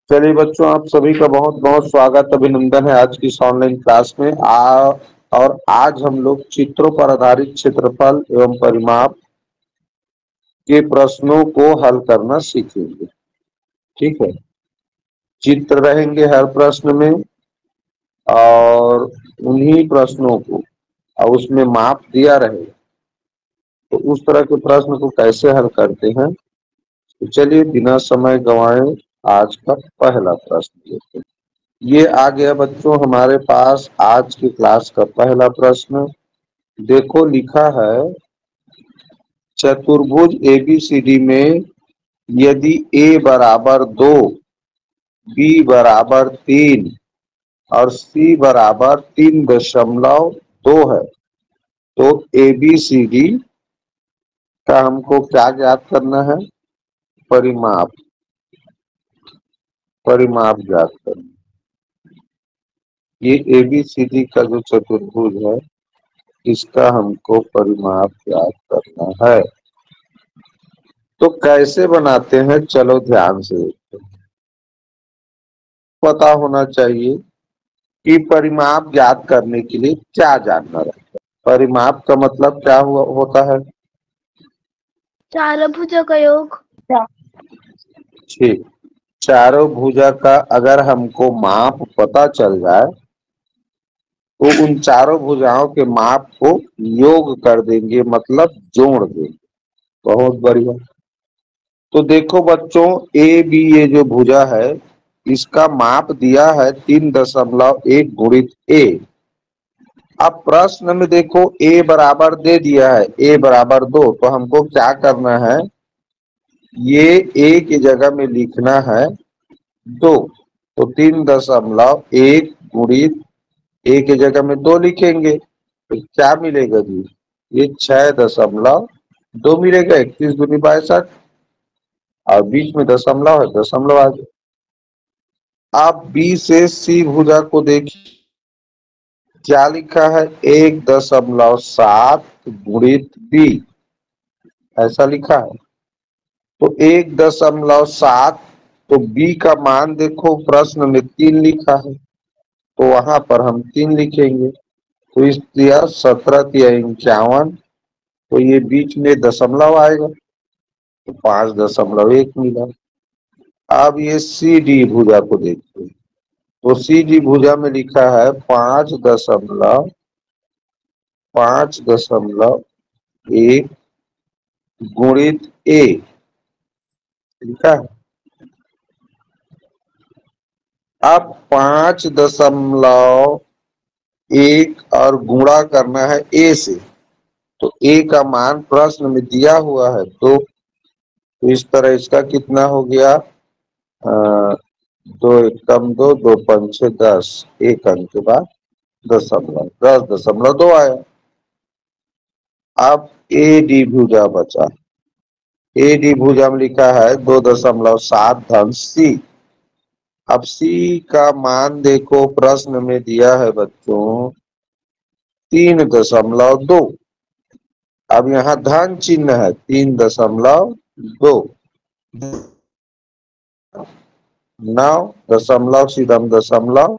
चलिए बच्चों, आप सभी का बहुत बहुत स्वागत अभिनंदन है आज की इस ऑनलाइन क्लास में। और आज हम लोग चित्रों पर आधारित क्षेत्रफल एवं परिमाप के प्रश्नों को हल करना सीखेंगे। ठीक है, चित्र रहेंगे हर प्रश्न में और उन्हीं प्रश्नों को और उसमें माप दिया रहेगा। तो उस तरह के प्रश्न को कैसे हल करते हैं, तो चलिए बिना समय गंवाए आज का पहला प्रश्न लेते हैं। ये आ गया बच्चों हमारे पास आज की क्लास का पहला प्रश्न। देखो लिखा है, चतुर्भुज एबीसीडी में यदि ए बराबर 2, बी बराबर 3 और सी बराबर 3.2 है, तो एबीसीडी का हमको क्या ज्ञात करना है? परिमाप। परिमाप ज्ञात करना। ये एबीसीडी का जो चतुर्भुज है, इसका हमको परिमाप ज्ञात करना है। तो कैसे बनाते हैं, चलो ध्यान से देखते हैं। पता होना चाहिए कि परिमाप ज्ञात करने के लिए क्या जानना रहता है। परिमाप का मतलब क्या होता है? चारों भुजों का योग। ठीक, चारों भुजा का अगर हमको माप पता चल जाए तो उन चारों भुजाओं के माप को योग कर देंगे, मतलब जोड़ देंगे। बहुत बढ़िया। तो देखो बच्चों, ए बी ये जो भुजा है, इसका माप दिया है 3.1 गुणित ए। अब प्रश्न में देखो ए बराबर दे दिया है, ए बराबर 2, तो हमको क्या करना है? ये ए की जगह में लिखना है 2। तो 3.1 गुणित ए की जगह में 2 लिखेंगे तो क्या मिलेगा जी? ये 6.2 मिलेगा। 31 दूनी 62 और बीच में दशमलव है, दशमलव आ गया। आप बी से सी भुजा को देखिए, क्या लिखा है? 1.7 गुणित बी, ऐसा लिखा है। तो 1.7, तो बी का मान देखो प्रश्न में 3 लिखा है, तो वहां पर हम 3 लिखेंगे। तो इस दिया 17 या 51, तो ये बीच में दशमलव आएगा, तो 5.1 मिला। अब ये सी डी भुजा को देखिए, तो सी डी भुजा में लिखा है 5.1 गुणित ए, लिखा है। अब 5.1 और गुणा करना है ए से, तो ए का मान प्रश्न में दिया हुआ है 2। तो इस तरह इसका कितना हो गया? 2 × 2 2 × 5 = 10, एक अंक के बाद दशमलव, 10.2 आया। अब ए डी भुजा बचा। ए डी भुजा में लिखा है 2.7 धन सी। अब सी का मान देखो प्रश्न में दिया है बच्चों 3.2। अब यहाँ धन चिन्ह है 3.2, 9 सीधम दशमलव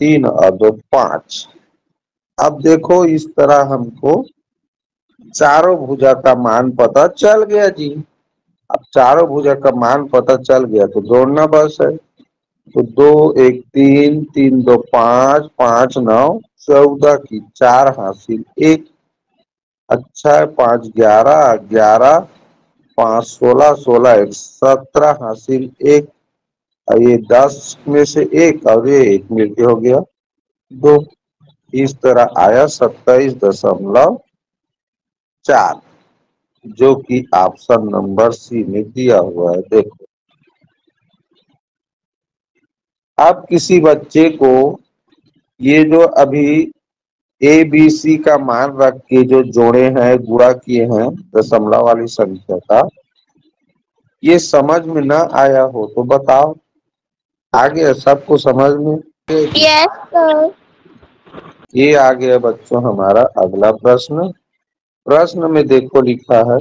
3 और 2 5। अब देखो इस तरह हमको चारों भुजा का मान पता चल गया जी। अब चारों भुजा का मान पता चल गया तो जोड़ना बस है। तो 2 1 3, 3 2 5, 5 9 14 की 4 हासिल 1। अच्छा है, 5 11, 11 5 16, 16 1 17 हासिल 1। और ये 10 में से 1 और ये 1 मिलके हो गया 2। इस तरह आया 27.4, जो कि ऑप्शन नंबर सी में दिया हुआ है। देखो, अब किसी बच्चे को ये जो अभी ए बी सी का मान रख के जो जोड़े हैं, गुणा किए हैं दशमलव वाली संख्या का, ये समझ में ना आया हो तो बताओ। आ गया सबको समझ में? Yes sir. ये आ गया बच्चों हमारा अगला प्रश्न। प्रश्न में देखो लिखा है,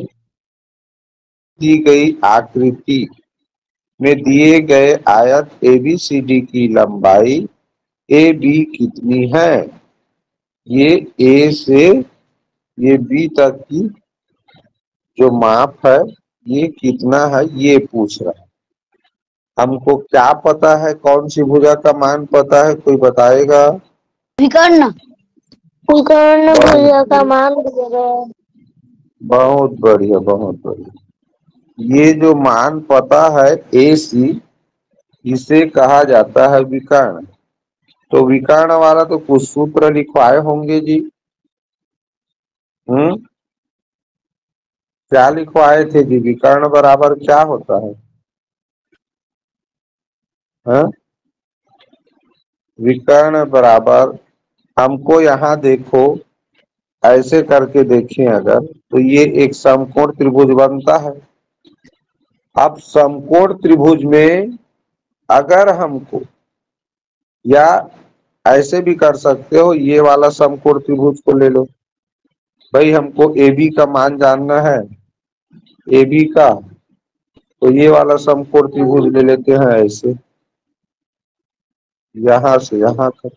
दी गई आकृति में दिए गए आयत ABCD की लंबाई AB कितनी है? ये A से ये B तक की जो माप है ये कितना है ये पूछ रहा है। हमको क्या पता है, कौन सी भुजा का मान पता है, कोई बताएगा? विकर्ण विकर्ण भुजा का बहुत मान दिया गया है। बहुत बढ़िया, बहुत बढ़िया। ये जो मान पता है AC, इसे कहा जाता है विकर्ण। तो विकर्ण वाला तो कुछ सूत्र लिखवाए होंगे जी। क्या लिखवाए थे जी? विकर्ण बराबर क्या होता है? हाँ? विकर्ण बराबर, हमको यहाँ देखो, ऐसे करके देखें अगर, तो ये एक समकोण त्रिभुज बनता है। अब समकोण त्रिभुज में अगर हमको, या ऐसे भी कर सकते हो, ये वाला समकोण त्रिभुज को ले लो। भाई हमको AB का मान जानना है, AB का, तो ये वाला समकोण त्रिभुज ले लेते हैं ऐसे, यहां से यहां तक।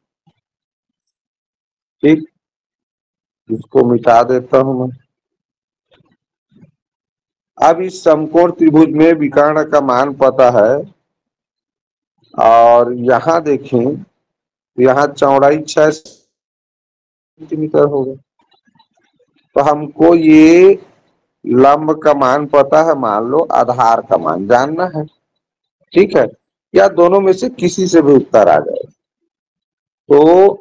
ठीक, इसको मिटा देता हूं मैं। अब इस समकोण त्रिभुज में विकर्ण का मान पता है, और यहाँ देखें तो यहाँ चौड़ाई 6 सेंटीमीटर होगा। तो हमको ये लंब का मान पता है, मान लो आधार का मान जानना है। ठीक है, या दोनों में से किसी से भी उत्तर आ जाए, तो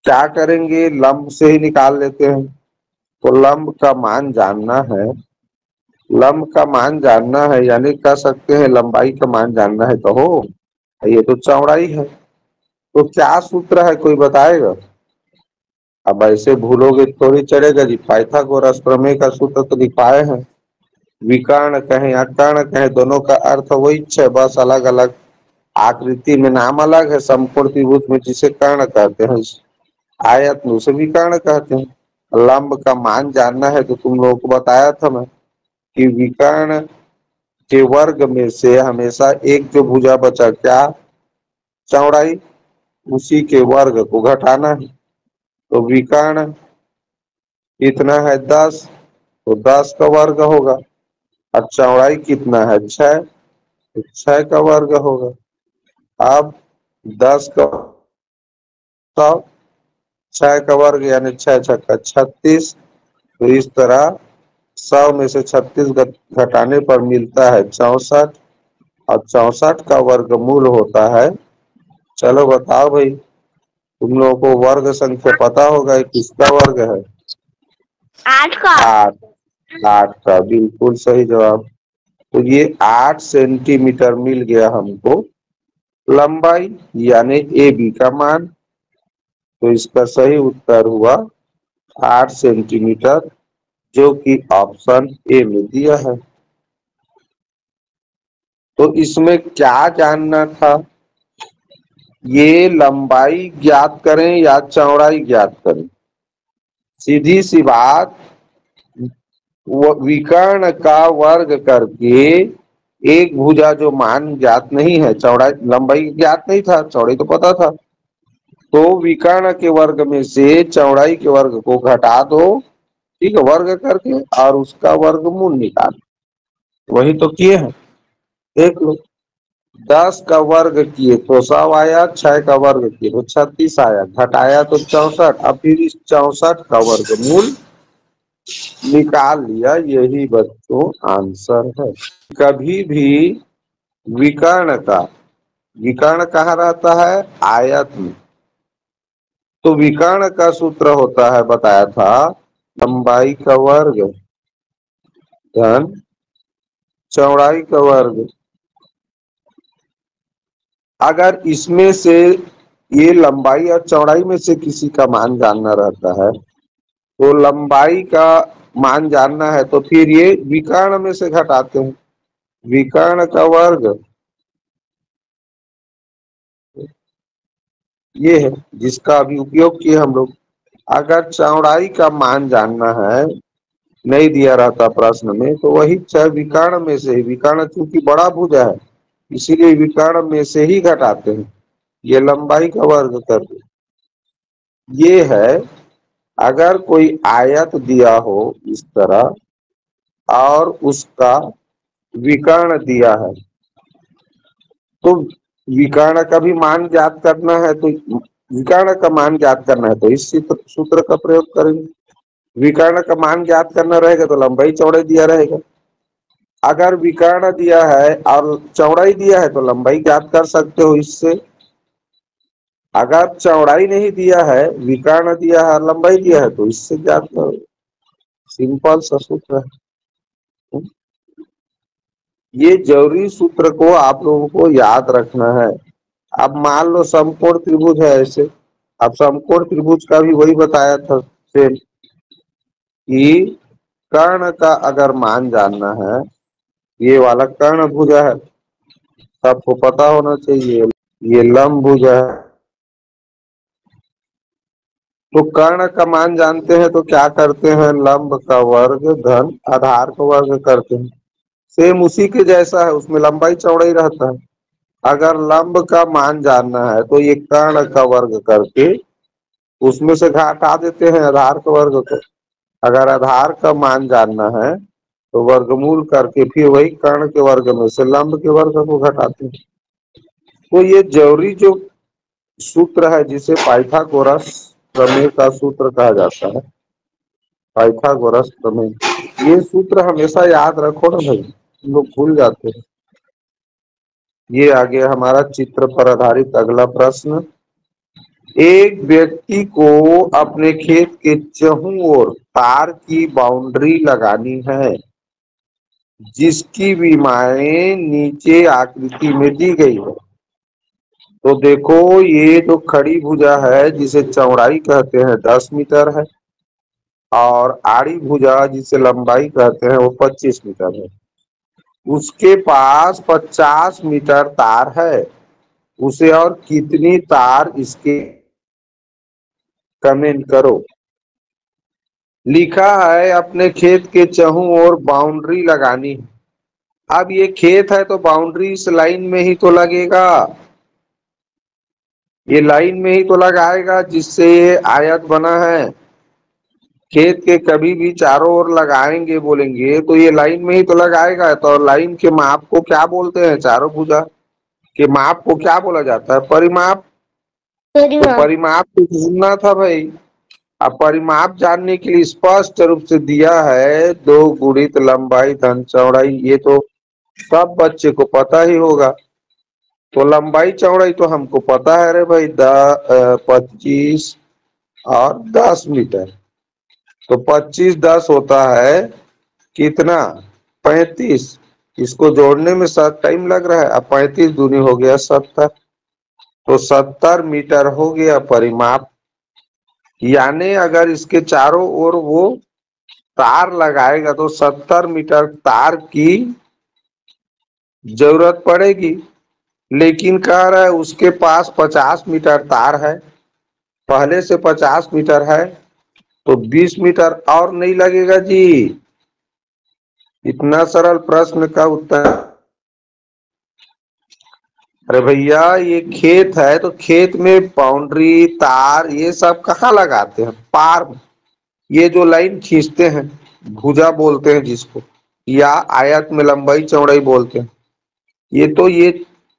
क्या करेंगे, लंब से ही निकाल लेते हैं। तो लंब का मान जानना है, लंब का मान जानना है, यानी कह सकते हैं लंबाई का मान जानना है, तो हो ये तो चौड़ाई है। तो क्या सूत्र है, कोई बताएगा? अब ऐसे भूलोगे थोड़ी चलेगा जी। पाइथागोरस प्रमेय का सूत्र तो दिखाए हैं। विकर्ण कहें या कर्ण कहें, दोनों का अर्थ वही है, बस अलग अलग आकृति में नाम अलग है। समकोण त्रिभुज में जिसे कर्ण कहते हैं, आयत में उसे विकर्ण कहते हैं। लंब का मान जानना है तो तुम लोगों को बताया था मैं कि विकर्ण के वर्ग में से हमेशा एक जो भुजा बचा, क्या? चौड़ाई, उसी के वर्ग को घटाना है। तो विकर्ण कितना है? 10, तो 10 का वर्ग होगा। और चौड़ाई कितना है? 6, तो 6 का वर्ग होगा। अब 10 का 100, 6 का वर्ग यानी 6 छक्का 36। तो इस तरह 100 में से 36 घटाने पर मिलता है 64, और 64 का वर्गमूल होता है, चलो बताओ भाई, तुम लोगों को वर्ग संख्या पता होगा, ये किसका वर्ग है? 8 का 8, 8 का बिल्कुल सही जवाब। तो ये 8 सेंटीमीटर मिल गया हमको लंबाई, यानी AB का मान। तो इसका सही उत्तर हुआ 8 सेंटीमीटर, जो कि ऑप्शन A में दिया है। तो इसमें क्या जानना था, ये लंबाई ज्ञात करें या चौड़ाई ज्ञात करें? सीधी सी बात, विकर्ण का वर्ग करके एक भुजा जो मान ज्ञात नहीं है, चौड़ाई लंबाई ज्ञात नहीं था, चौड़ाई तो पता था, तो विकर्ण के वर्ग में से चौड़ाई के वर्ग को घटा दो, ठीक है, वर्ग करके, और उसका वर्गमूल निकाल। वही तो किए हैं, देख लो। 10 का वर्ग किए तो 100 आया, 6 का वर्ग किए तो 36 आया, घटाया तो 64। अब फिर इस 64 का वर्गमूल निकाल लिया, यही बच्चों आंसर है। कभी भी विकर्ण का, विकर्ण कहाँ रहता है? आयत में। तो विकर्ण का सूत्र होता है, बताया था, लंबाई का वर्ग धन चौड़ाई का वर्ग। अगर इसमें से ये लंबाई और चौड़ाई में से किसी का मान जानना रहता है, तो लंबाई का मान जानना है, तो फिर ये विकर्ण में से घटाते हैं। विकर्ण का वर्ग ये है जिसका अभी उपयोग किए हम लोग। अगर चौड़ाई का मान जानना है, नहीं दिया रहता प्रश्न में, तो वही चाहे विकर्ण में से, विकर्ण चूंकि बड़ा भुजा है, इसीलिए विकर्ण में से ही घटाते हैं। ये लंबाई का वर्ग कर दो। ये है, अगर कोई आयत दिया हो इस तरह और उसका विकर्ण दिया है, तो विकर्ण का भी मान ज्ञात करना है, तो विकर्ण का मान ज्ञात करना है तो इस सूत्र का प्रयोग करेंगे। विकर्ण का मान ज्ञात करना रहेगा तो लंबाई चौड़ाई दिया रहेगा। अगर विकर्ण दिया है और चौड़ाई दिया है तो लंबाई ज्ञात कर सकते हो इससे। अगर चौड़ाई नहीं दिया है, विकर्ण दिया है, लंबाई दिया है, तो इससे ज्ञात करो। सिंपल सा सूत्र है। ये जरूरी सूत्र को आप लोगों को याद रखना है। अब मान लो समकोण त्रिभुज है ऐसे, अब समकोण त्रिभुज का भी वही बताया था सेम, कि कर्ण का अगर मान जानना है, ये वाला कर्ण भुजा है, सबको पता होना चाहिए, ये लंब भुजा है। तो कर्ण का मान जानते हैं तो क्या करते हैं, लंब का वर्ग धन आधार का वर्ग करते हैं। सेम उसी के जैसा है, उसमें लंबाई चौड़ाई रहता है। अगर लंब का मान जानना है तो ये कर्ण का वर्ग करके उसमें से घटा देते हैं आधार के वर्ग को। अगर आधार का मान जानना है तो वर्गमूल करके फिर वही कर्ण के वर्ग में से लंब के वर्ग को घटाते हैं। तो ये जरूरी जो सूत्र है जिसे पाइथागोरस प्रमेय का सूत्र कहा जाता है, पाइथागोरस प्रमेय, ये सूत्र हमेशा याद रखो ना भाई, लोग भूल जाते हैं। ये आ गया हमारा चित्र पर आधारित अगला प्रश्न। एक व्यक्ति को अपने खेत के चहुं ओर तार की बाउंड्री लगानी है, जिसकी विमाएं नीचे आकृति में दी गई है। तो देखो, ये जो खड़ी भुजा है जिसे चौड़ाई कहते हैं 10 मीटर है, और आड़ी भुजा जिसे लंबाई कहते हैं वो 25 मीटर है। उसके पास 50 मीटर तार है। उसे और कितनी तार इसके, कमेंट करो। लिखा है अपने खेत के चहुं ओर बाउंड्री लगानी। अब ये खेत है तो बाउंड्री इस लाइन में ही तो लगेगा, ये लाइन में ही तो लगाएगा जिससे ये आयत बना है। खेत के कभी भी चारों ओर लगाएंगे बोलेंगे तो ये लाइन में ही तो लगाएगा। तो लाइन के माप को क्या बोलते हैं, चारों भुजा के माप को क्या बोला जाता है, परिमाप। तो परिमाप को ढूंढना था भाई। अब परिमाप जानने के लिए स्पष्ट रूप से दिया है 2 गुणित लंबाई धन चौड़ाई, ये तो सब बच्चे को पता ही होगा। तो लंबाई चौड़ाई तो हमको पता है रे भाई, 25 और 10 मीटर। तो 25 10 होता है कितना, 35। इसको जोड़ने में टाइम लग रहा है। अब 35 दूनी हो गया 70, तो 70 मीटर हो गया परिमाप। यानी अगर इसके चारों ओर वो तार लगाएगा तो 70 मीटर तार की जरूरत पड़ेगी। लेकिन कह रहा है उसके पास 50 मीटर तार है, पहले से 50 मीटर है, तो 20 मीटर और नहीं लगेगा जी। इतना सरल प्रश्न का उत्तर। अरे भैया ये खेत है तो खेत में बाउंड्री तार ये सब कहाँ लगाते हैं, पार में। ये जो लाइन खींचते हैं भुजा बोलते हैं जिसको, या आयत में लंबाई चौड़ाई बोलते हैं, ये तो ये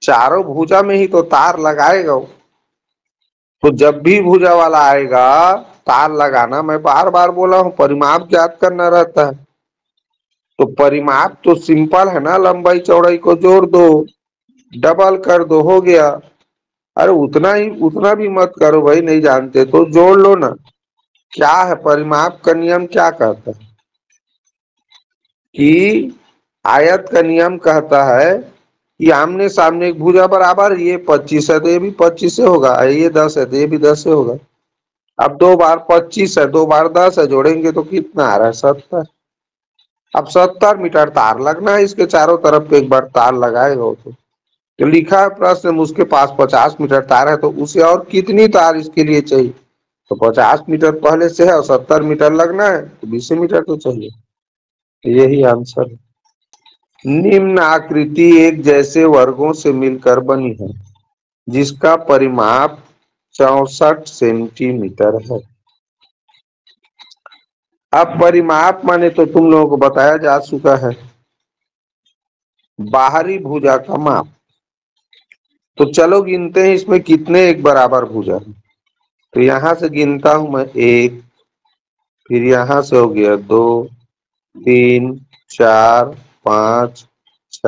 चारों भुजा में ही तो तार लगाएगा वो। तो जब भी भुजा वाला आएगा तार लगाना, मैं बार बार बोला हूं, परिमाप ज्ञात करना रहता है। तो परिमाप तो सिंपल है ना, लंबाई चौड़ाई को जोड़ दो, डबल कर दो, हो गया। अरे उतना ही, उतना भी मत करो भाई, नहीं जानते तो जोड़ लो ना। क्या है परिमाप का नियम, क्या कहता है कि आयत का नियम कहता है कि आमने सामने एक भुजा बराबर, ये 25 है तो ये भी 25 से होगा, ये 10 है तो ये भी 10 से होगा। अब 2 बार 25 है, 2 बार 10 है, जोड़ेंगे तो कितना आ रहा है, 70। अब 70 मीटर तार लगना है इसके चारों तरफ पे, एक बार तार लगाएगा तो लिखा है प्रश्न में उसके पास 50 मीटर तार है, तो उसे और कितनी तार इसके लिए चाहिए। तो 50 मीटर पहले से है और 70 मीटर लगना है तो 20 मीटर तो चाहिए। तो यही आंसर है। निम्न आकृति एक जैसे वर्गों से मिलकर बनी है जिसका परिमाप 64 सेंटीमीटर है। अब परिमाप माने तो तुम लोगों को बताया जा चुका है, बाहरी भुजा का माप। तो चलो गिनते हैं इसमें कितने एक बराबर भुजा है। तो यहां से गिनता हूं मैं, एक, फिर यहां से हो गया दो, तीन, चार, पांच, छ,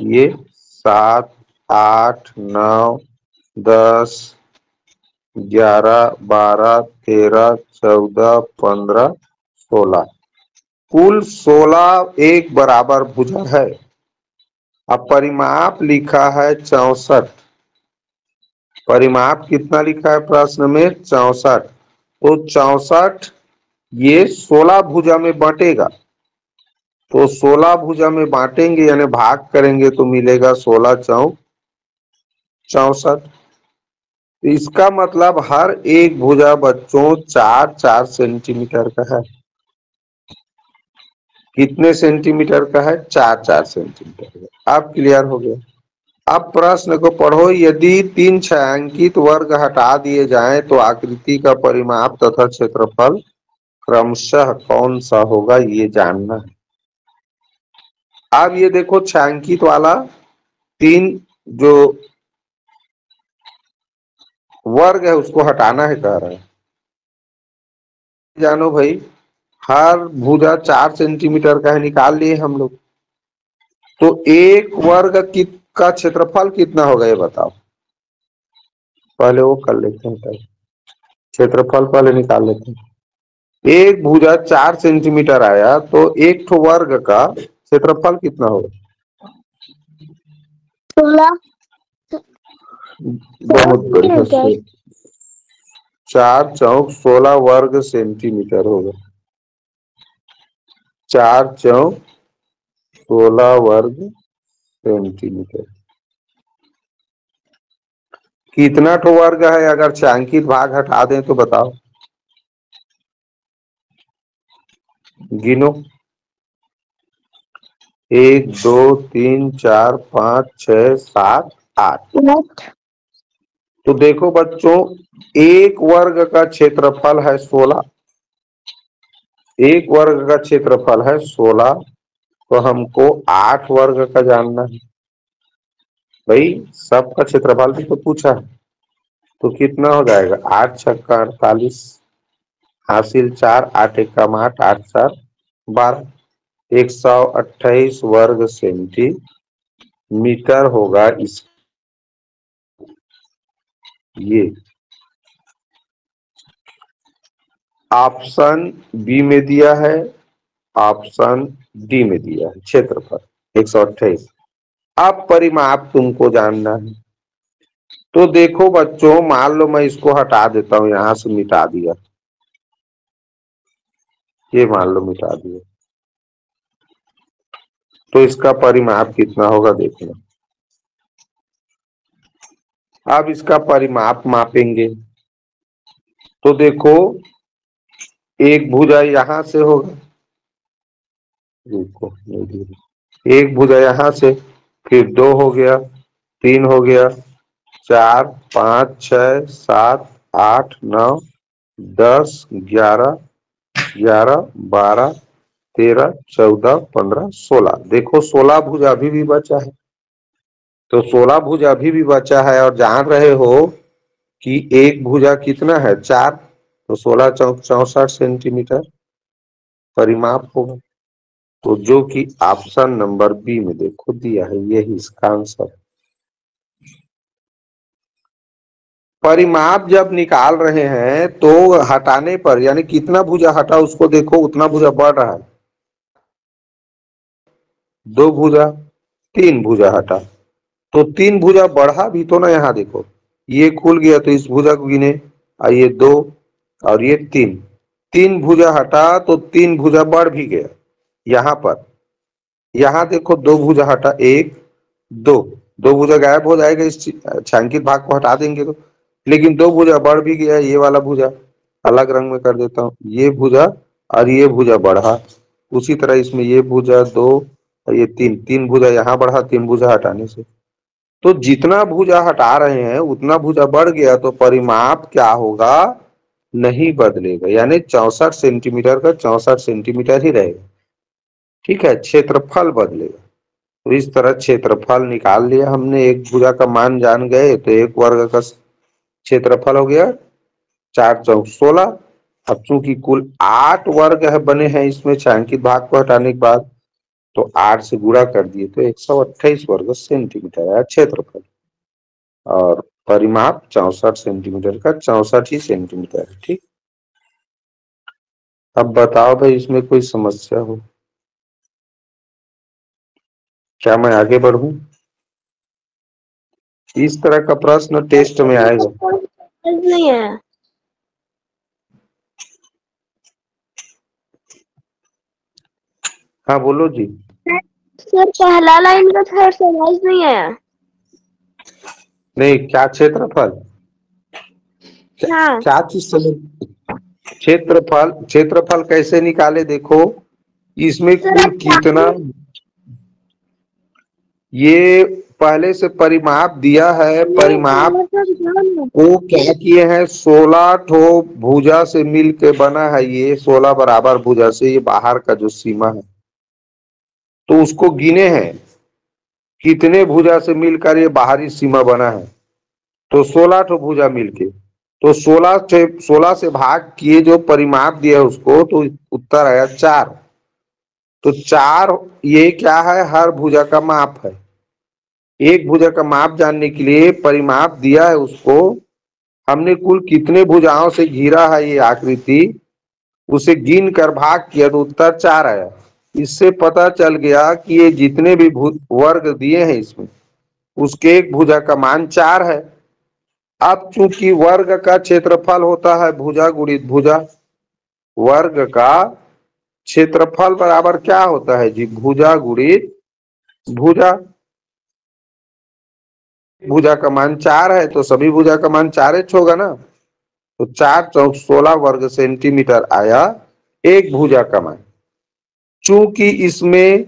ये सात, आठ, नौ, 10, 11, 12, 13, 14, 15, 16, कुल 16 एक बराबर भुजा है। अब परिमाप लिखा है 64। परिमाप कितना लिखा है प्रश्न में? 64। तो 64 ये 16 भुजा में बटेगा। तो 16 भुजा में बांटेंगे यानी भाग करेंगे तो मिलेगा 16 चौक 64। इसका मतलब हर एक भुजा बच्चों 4-4 सेंटीमीटर का है। कितने सेंटीमीटर का है? 4-4 सेंटीमीटर का। अब क्लियर हो गया। अब प्रश्न को पढ़ो। यदि 3 छायांकित वर्ग हटा दिए जाएं तो आकृति का परिमाप तथा क्षेत्रफल क्रमशः कौन सा होगा, ये जानना है। अब ये देखो छायांकित वाला 3 जो वर्ग है उसको हटाना है कह रहा है। जानो भाई, हर भुजा 4 सेंटीमीटर का है, निकाल लिए हम लोग। तो एक वर्ग का क्षेत्रफल कितना होगा ये बताओ। पहले वो कर लेते हैं, क्षेत्रफल पहले निकाल लेते हैं। एक भुजा 4 सेंटीमीटर आया तो एक ठो वर्ग का क्षेत्रफल कितना होगा? 16 बहुत बढ़िया से 4 चौक 16 वर्ग सेंटीमीटर होगा। 4 चौक 16 वर्ग सेंटीमीटर। कितना ठो वर्ग है अगर छायांकित भाग हटा दें तो बताओ, गिनो। 1, 2, 3, 4, 5, 6, 7, 8। तो देखो बच्चों, एक वर्ग का क्षेत्रफल है 16। एक वर्ग का क्षेत्रफल है 16, तो हमको 8 वर्ग का जानना है। भाई सबका क्षेत्रफल भी तो पूछा है। तो कितना हो जाएगा? 8 छक्का 48, हासिल 4, 8 एकम 8, 8 4 12, 128 वर्ग सेंटीमीटर होगा इस। ये ऑप्शन बी में दिया है, ऑप्शन डी में दिया है क्षेत्रफल 128। अब परिमाप तुमको जानना है। तो देखो बच्चों, मान लो मैं इसको हटा देता हूं, यहां से मिटा दिया, ये मान लो मिटा दिया, तो इसका परिमाप कितना होगा देखना। अब इसका परिमाप मापेंगे तो देखो, एक भुजा यहां से होगा, देखो एक भुजा यहां से, फिर 2 हो गया, 3 हो गया, 4, 5, 6, 7, 8, 9, 10, 11, 12, 13, 14, 15, 16। देखो 16 भुजा अभी भी बचा है। तो 16 भुजा अभी भी बचा है और जान रहे हो कि एक भुजा कितना है? 4। तो 16 चौक 64 सेंटीमीटर परिमाप होगा। तो जो कि ऑप्शन नंबर बी में देखो दिया है, यही इसका आंसर। परिमाप जब निकाल रहे हैं तो हटाने पर यानी कितना भुजा हटा उसको देखो, उतना भुजा बढ़ रहा है। 2 भुजा, 3 भुजा हटा, तो 3 भुजा बढ़ा भी तो ना। यहाँ देखो ये खुल गया तो इस भुजा को गिने, और ये 2 और ये 3, 3 भुजा हटा तो 3 भुजा बढ़ भी गया। यहाँ पर यहाँ देखो 2 भुजा हटा, 1 2, 2 भुजा गायब हो जाएगा इस छायांकित भाग को हटा देंगे तो। लेकिन 2 भुजा बढ़ भी गया, ये वाला भुजा अलग रंग में कर देता हूँ, ये भुजा और ये भुजा बढ़ा। उसी तरह इसमें ये भुजा 2 और ये तीन, तीन भुजा यहाँ बढ़ा, तीन भुजा हटाने से। तो जितना भुजा हटा रहे हैं उतना भुजा बढ़ गया, तो परिमाप क्या होगा, नहीं बदलेगा, यानी 64 सेंटीमीटर का 64 सेंटीमीटर ही रहेगा। ठीक है, क्षेत्रफल बदलेगा। तो इस तरह क्षेत्रफल निकाल लिया हमने, एक भुजा का मान जान गए तो एक वर्ग का क्षेत्रफल हो गया 4 चौक 16। अब चूंकि कुल 8 वर्ग है बने हैं इसमें छायांकित भाग को हटाने के बाद, तो 8 से गुणा कर दिए तो 128 वर्ग सेंटीमीटर है क्षेत्रफल, और परिमाप 64 सेंटीमीटर का 64 ही सेंटीमीटर है। ठीक, अब बताओ भाई इसमें कोई समस्या हो, क्या मैं आगे बढ़ूं? इस तरह का प्रश्न टेस्ट में आएगा। नहीं है हाँ बोलो जी। सर, पहला लाइन का थोड़ा समझ नहीं आया। नहीं, क्या क्षेत्रफल, हाँ क्या चीज समझ, क्षेत्रफल, क्षेत्रफल कैसे निकाले देखो, इसमें सर, कुल कितना, ये पहले से परिमाप दिया है, परिमाप को क्या किए हैं, 16 ठो भुजा से मिल के बना है, ये 16 बराबर भुजा से, ये बाहर का जो सीमा है तो उसको गिने हैं कितने भुजा से मिलकर ये बाहरी सीमा बना है, तो 16 ठो भुजा मिलके, तो 16 से भाग किए जो परिमाप दिया उसको, तो उत्तर आया 4। तो 4 ये क्या है, हर भुजा का माप है। एक भुजा का माप जानने के लिए परिमाप दिया है उसको, हमने कुल कितने भुजाओं से घिरा है ये आकृति, उसे गिन कर भाग किया तो उत्तर 4 आया। इससे पता चल गया कि ये जितने भी वर्ग दिए हैं इसमें, उसके एक भुजा का मान 4 है। अब चूंकि वर्ग का क्षेत्रफल होता है भुजा गुणित भुजा, वर्ग का क्षेत्रफल बराबर क्या होता है जी, भुजा गुणित भुजा। भुजा का मान 4 है तो सभी भुजा का मान 4h होगा ना, तो 4 चौक 16 वर्ग सेंटीमीटर आया एक भुजा का मान। चूंकि इसमें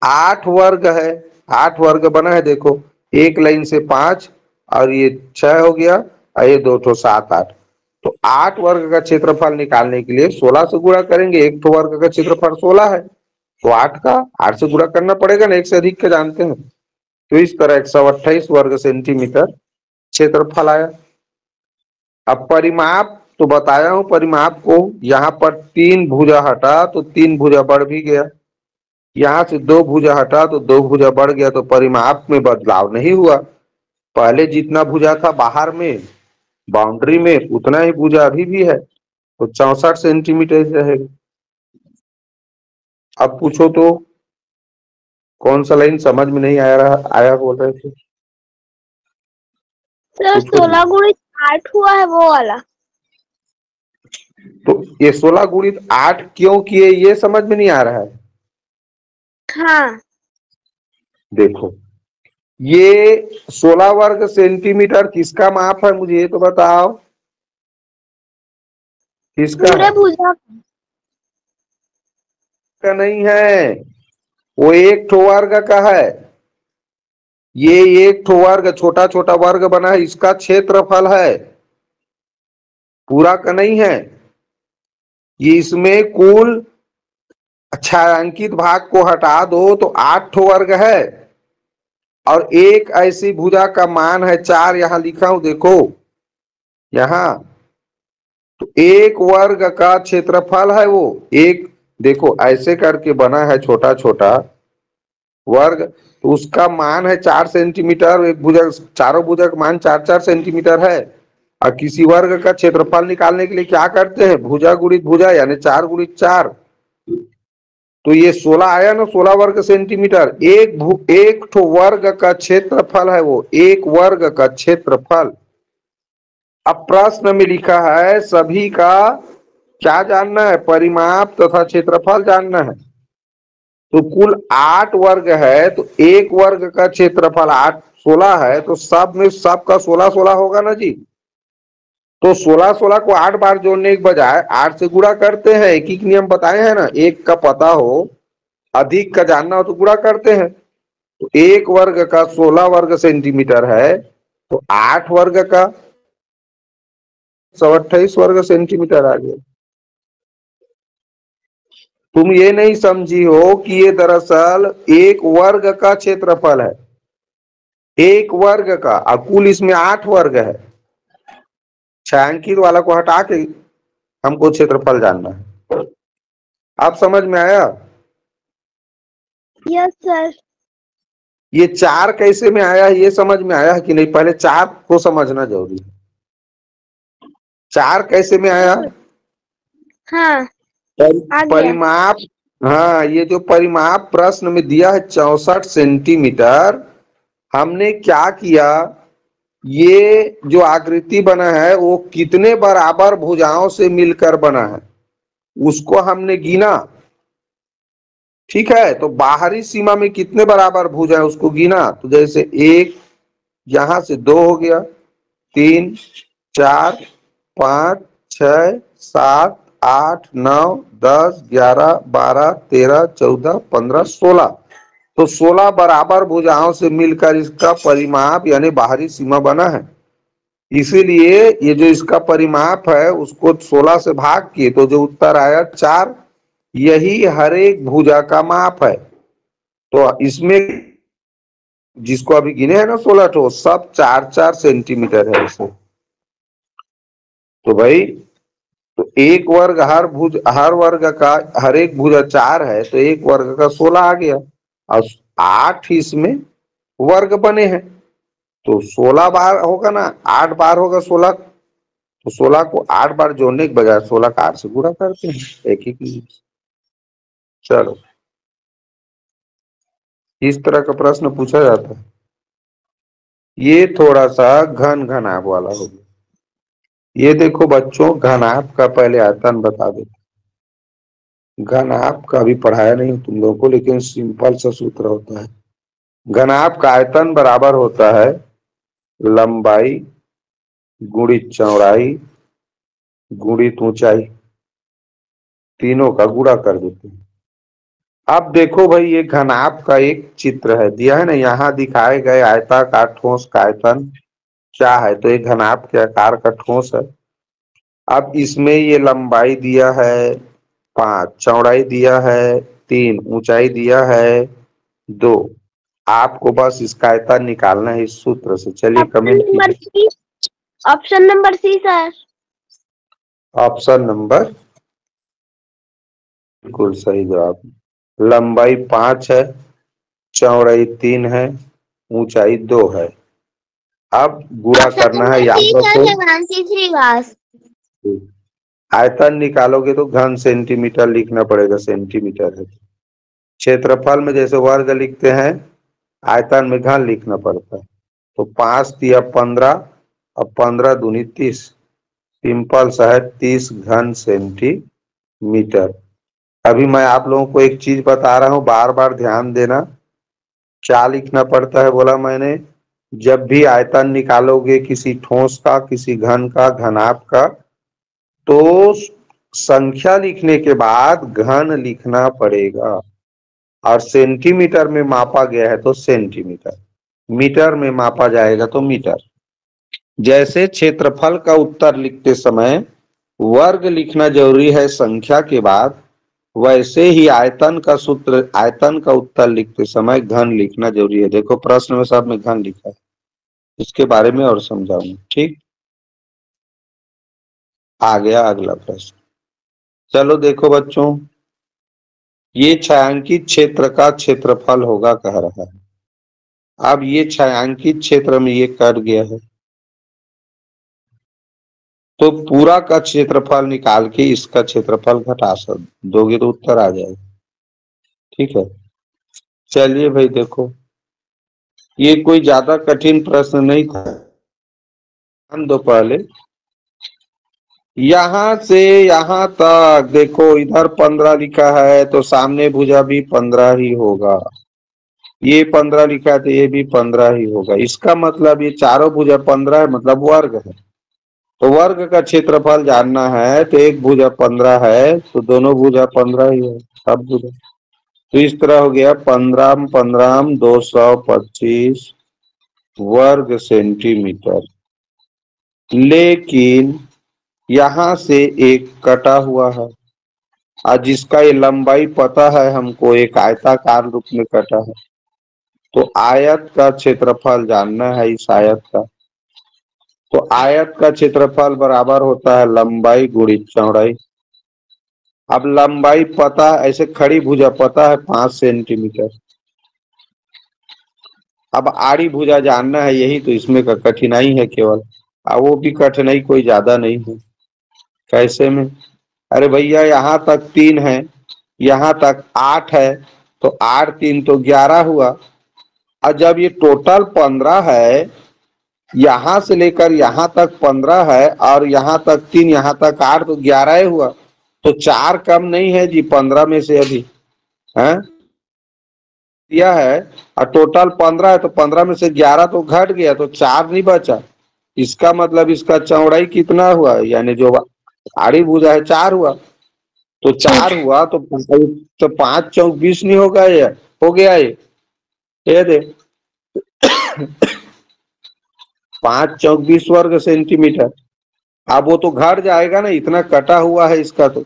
8 वर्ग है, 8 वर्ग बना है देखो, एक लाइन से 5 और ये 6 हो गया, और ये 2 तो 7 8, तो 8 वर्ग का क्षेत्रफल निकालने के लिए 16 से गुणा करेंगे, एक तो वर्ग का क्षेत्रफल 16 है तो 8 का 8 से गुणा करना पड़ेगा ना, एक से अधिक के जानते हैं। तो इस तरह 128 वर्ग सेंटीमीटर क्षेत्रफल आया। अब परिमाप तो बताया हूं, परिमाप को यहाँ पर 3 भुजा हटा तो 3 भुजा बढ़ भी गया, यहाँ से 2 भुजा हटा तो 2 भुजा बढ़ गया, तो परिमाप में बदलाव नहीं हुआ। पहले जितना भुजा था बाहर में बाउंड्री में उतना ही भुजा अभी भी है, तो 64 सेंटीमीटर रहेगा। अब पूछो तो कौन सा लाइन समझ में नहीं आया बोल रहे थे, सर, पूछो जी। 16 गुणित 8 हुआ है वो वाला। तो ये 16 गुणित 8 क्यों किए ये समझ में नहीं आ रहा है। हाँ देखो, ये 16 वर्ग सेंटीमीटर किसका माप है, मुझे ये तो बताओ, किसका पूरे है? भुजा का नहीं है, वो एक ठो वर्ग का है, ये एक ठो वर्ग छोटा छोटा वर्ग बना है, इसका क्षेत्रफल है, पूरा का नहीं है। ये इसमें कुल छायांकित भाग को हटा दो तो 8 ठो वर्ग है, और एक ऐसी भुजा का मान है 4, यहां लिखा हूं देखो यहां, तो एक वर्ग का क्षेत्रफल है वो एक, देखो ऐसे करके बना है छोटा छोटा वर्ग, तो उसका मान है 4 सेंटीमीटर, एक भुजा, चारों भुजा का मान 4 4 सेंटीमीटर है। और किसी वर्ग का क्षेत्रफल निकालने के लिए क्या करते हैं, भुजा गुणित भुजा यानी 4 गुणित 4, तो ये 16 आया ना, 16 वर्ग सेंटीमीटर, एक ठो वर्ग का क्षेत्रफल है वो, एक वर्ग का क्षेत्रफल। अब प्रश्न में लिखा है सभी का क्या जानना है, परिमाप तथा क्षेत्रफल जानना है। तो कुल 8 वर्ग है तो एक वर्ग का क्षेत्रफल 8 16 है, तो सब में सबका 16 16 होगा ना जी। तो 16 16 को 8 बार जोड़ने के बजाय 8 से गुणा करते हैं, एक ही नियम बताए हैं ना, एक का पता हो अधिक का जानना हो तो गुणा करते हैं। तो 1 वर्ग का 16 वर्ग सेंटीमीटर है, तो 8 वर्ग का 128 वर्ग सेंटीमीटर आ गया। तुम ये नहीं समझी हो कि ये दरअसल 1 वर्ग का क्षेत्रफल है, 1 वर्ग का, और कुल इसमें 8 वर्ग है। छायांकित वाला को हटा के हमको क्षेत्रफल जानना है। आप समझ में आया? Yes sir. ये 4 कैसे में आया ये समझ में आया कि नहीं? पहले 4 को समझना जरूरी है। 4 कैसे में आया? हाँ आ गया। परिमाप, हाँ, ये जो परिमाप प्रश्न में दिया है 64 सेंटीमीटर, हमने क्या किया, ये जो आकृति बना है वो कितने बराबर भुजाओं से मिलकर बना है उसको हमने गिना। ठीक है, तो बाहरी सीमा में कितने बराबर भुजा है उसको गिना। तो जैसे 1, यहां से 2 हो गया, 3, 4, 5, 6, 7, 8, 9, 10, 11, 12, 13, 14, 15, 16। तो 16 बराबर भुजाओं से मिलकर इसका परिमाप यानी बाहरी सीमा बना है। इसीलिए ये जो इसका परिमाप है उसको 16 से भाग किए तो जो उत्तर आया 4, यही हर एक भुजा का माप है। तो इसमें जिसको अभी गिने हैं ना 16 ठो, सब 4-4 सेंटीमीटर है इसमें। तो भाई, तो 1 वर्ग हर वर्ग का, हर एक भुजा 4 है तो 1 वर्ग का 16 आ गया, और 8 इसमें वर्ग बने हैं। तो 16 बार होगा ना, 8 बार होगा 16, तो 16 को 8 बार जोड़ने के बजाय 16 का 8 से गुणा करते हैं एक ही। चलो, इस तरह का प्रश्न पूछा जाता है। ये थोड़ा सा घन घनाभ वाला हो गया। ये देखो बच्चों, घनाभ का पहले आयतन बता दो। घनाभ का भी पढ़ाया नहीं तुम लोगों को, लेकिन सिंपल सा सूत्र होता है। घनाभ का आयतन बराबर होता है लंबाई गुणित चौड़ाई गुणित ऊंचाई, तीनों का गुणा कर देते हैं। अब देखो भाई, ये घनाभ का एक चित्र है दिया है ना, यहाँ दिखाए गए आयताकार ठोस का आयतन क्या है, तो एक घनाभ के आकार का ठोस है। अब इसमें ये लंबाई दिया है 5, चौड़ाई दिया है 3, ऊंचाई दिया है 2। आपको बस इसका आयतन निकालना है इस सूत्र से। चलिए ऑप्शन कमेंट नंबर कीजिए। C. Option number C sir. Option number बिल्कुल सही जवाब। लंबाई 5 है, चौड़ाई 3 है, ऊंचाई 2 है। अब गुणा ऑप्शन करना है, नंबर सी याद सर, रखो। देवांशी श्रीवास। आयतन निकालोगे तो घन सेंटीमीटर लिखना पड़ेगा, सेंटीमीटर है। क्षेत्रफल में जैसे वर्ग लिखते हैं, आयतन में घन लिखना पड़ता है। तो 5 दिया 15, और 15 दूनी 30, सिंपल सा है 30 घन सेंटीमीटर। अभी मैं आप लोगों को एक चीज बता रहा हूं, बार बार ध्यान देना। क्या लिखना पड़ता है बोला मैंने? जब भी आयतन निकालोगे किसी ठोस का, किसी घन का, घनाभ का, तो संख्या लिखने के बाद घन लिखना पड़ेगा। और सेंटीमीटर में मापा गया है तो सेंटीमीटर, मीटर में मापा जाएगा तो मीटर। जैसे क्षेत्रफल का उत्तर लिखते समय वर्ग लिखना जरूरी है संख्या के बाद, वैसे ही आयतन का सूत्र, आयतन का उत्तर लिखते समय घन लिखना जरूरी है। देखो प्रश्न में सब में घन लिखा है, इसके बारे में और समझाऊंगा। ठीक, आ गया अगला प्रश्न। चलो देखो बच्चों, ये छायांकित क्षेत्र का क्षेत्रफल होगा कह रहा है। अब ये छायांकित क्षेत्र में ये कट गया है, तो पूरा का क्षेत्रफल निकाल के इसका क्षेत्रफल घटा सब दोगे तो उत्तर आ जाएगा। ठीक है, चलिए भाई देखो, ये कोई ज्यादा कठिन प्रश्न नहीं था। हम दो पहले यहां से यहां तक देखो, इधर 15 लिखा है तो सामने भुजा भी 15 ही होगा। ये 15 लिखा है तो ये भी 15 ही होगा। इसका मतलब ये चारों भुजा 15 है, मतलब वर्ग है। तो वर्ग का क्षेत्रफल जानना है तो एक भुजा 15 है तो दोनों भुजा 15 ही है, सब भुजा। तो इस तरह हो गया 15 15 225 वर्ग सेंटीमीटर। लेकिन यहां से एक कटा हुआ है और जिसका ये लंबाई पता है हमको, एक आयताकार रूप में कटा है। तो आयत का क्षेत्रफल जानना है इस आयत का। तो आयत का क्षेत्रफल बराबर होता है लंबाई गुणित चौड़ाई। अब लंबाई पता, ऐसे खड़ी भुजा पता है 5 सेंटीमीटर। अब आड़ी भुजा जानना है, यही तो इसमें का कठिनाई है केवल। अब वो भी कठिनाई कोई ज्यादा नहीं है। कैसे में? अरे भैया यहाँ तक 3 है, यहाँ तक 8 है, तो 8 3 तो 11 हुआ। और जब ये टोटल 15 है, यहां से लेकर यहां तक 15 है और यहां तक 3, यहां तक 8, तो 11 हुआ। तो 4 कम नहीं है जी 15 में से अभी है दिया है। और टोटल 15 है, तो 15 में से 11 तो घट गया, तो 4 नहीं बचा। इसका मतलब इसका चौड़ाई कितना हुआ, यानी जो आड़ी भुजा है 4 हुआ। तो 4 हुआ तो 5 चौक 20 नहीं होगा, ये हो गया ये दे 5 चौक 20 वर्ग सेंटीमीटर। अब वो तो घट जाएगा ना, इतना कटा हुआ है इसका। तो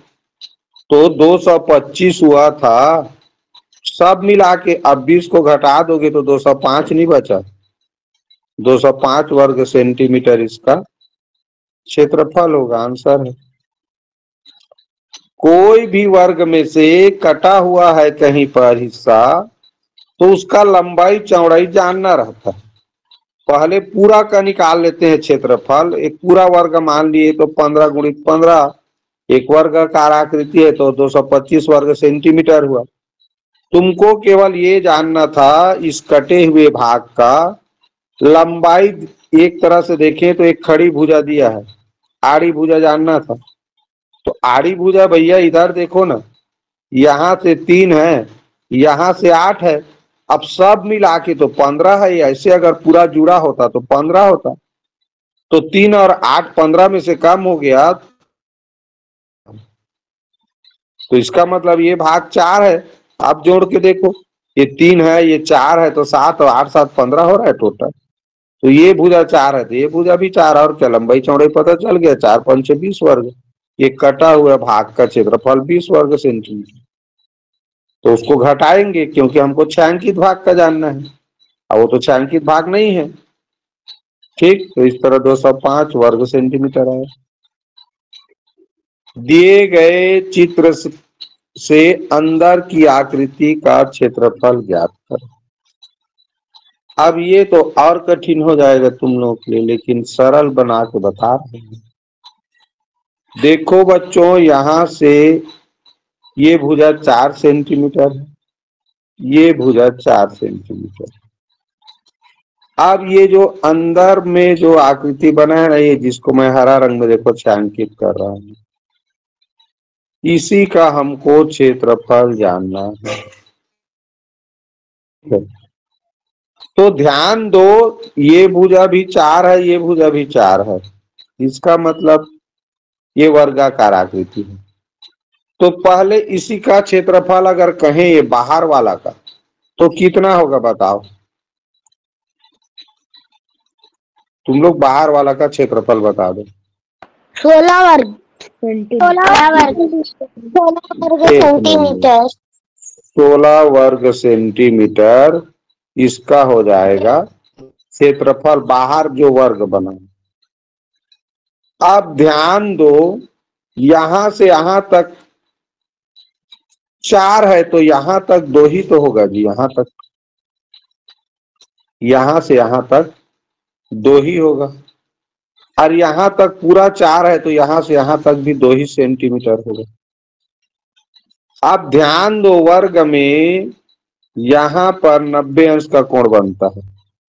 225 हुआ था सब मिला के। अब 20 को घटा दोगे तो 205 नहीं बचा। 205 वर्ग सेंटीमीटर इसका क्षेत्रफल होगा, आंसर है। कोई भी वर्ग में से कटा हुआ है कहीं पर हिस्सा, तो उसका लंबाई चौड़ाई जानना रहता है। पहले पूरा का निकाल लेते हैं क्षेत्रफल। एक पूरा वर्ग मान लिए तो 15 गुणित 15, एक वर्ग का आकृति है तो 225 वर्ग सेंटीमीटर हुआ। तुमको केवल ये जानना था इस कटे हुए भाग का लंबाई। एक तरह से देखें तो एक खड़ी भुजा दिया है, आड़ी भुजा जानना था। तो आड़ी भुजा भैया इधर देखो ना, यहां से 3 है, यहां से 8 है। अब सब मिला के तो 15 है। ऐसे अगर पूरा जुड़ा होता तो 15 होता। तो 3 और 8 15 में से कम हो गया, तो इसका मतलब ये भाग 4 है। आप जोड़ के देखो, ये 3 है, ये 4 है, तो 7 और 8 7 15 हो रहा है टोटल। तो ये भुजा 4 है तो ये भुजा भी 4, और क्या लंबाई चौड़ाई पता चल गया। 4 5 20 वर्ग। ये कटा हुआ भाग का क्षेत्रफल 20 वर्ग सेंटीमीटर। तो उसको घटाएंगे क्योंकि हमको छायांकित भाग का जानना है, और वो तो छायांकित भाग नहीं है। ठीक, तो इस तरह 205 वर्ग सेंटीमीटर है। दिए गए चित्र से अंदर की आकृति का क्षेत्रफल ज्ञात करें। अब ये तो और कठिन हो जाएगा तुम लोगों के लिए, लेकिन सरल बना के बता रहे हैं। देखो बच्चों, यहां से ये भुजा 4 सेंटीमीटर है, ये भुजा 4 सेंटीमीटर। अब ये जो अंदर में जो आकृति बना है ना, ये जिसको मैं हरा रंग में देखो छायांकित कर रहा हूं, इसी का हमको क्षेत्रफल जानना है। तो ध्यान दो, ये भुजा भी 4 है, ये भुजा भी 4 है। इसका मतलब ये वर्गाकार आकृति है। तो पहले इसी का क्षेत्रफल अगर कहें ये बाहर वाला का, तो कितना होगा बताओ। तुम लोग बाहर वाला का क्षेत्रफल बता दो। 16 वर्ग 16 वर्ग सेंटीमीटर। 16 वर्ग सेंटीमीटर इसका हो जाएगा क्षेत्रफल, बाहर जो वर्ग बना। अब ध्यान दो, यहां से यहां तक 4 है, तो यहां तक 2 ही तो होगा जी। यहां से यहां तक 2 ही होगा। और यहां तक पूरा 4 है, तो यहां से यहां तक भी 2 ही सेंटीमीटर होगा। अब ध्यान दो, वर्ग में यहां पर 90 अंश का कोण बनता है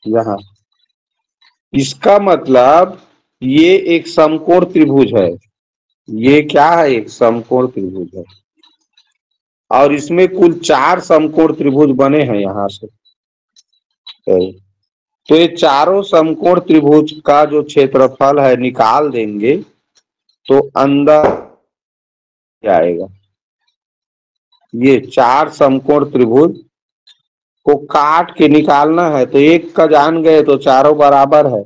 यहां। इसका मतलब ये एक समकोण त्रिभुज है। ये क्या है? एक समकोण त्रिभुज है। और इसमें कुल 4 समकोण त्रिभुज बने हैं यहां से। तो ये चारों समकोण त्रिभुज का जो क्षेत्रफल है निकाल देंगे तो अंदर आएगा। ये चार समकोण त्रिभुज को काट के निकालना है, तो एक का जान गए तो चारों बराबर है।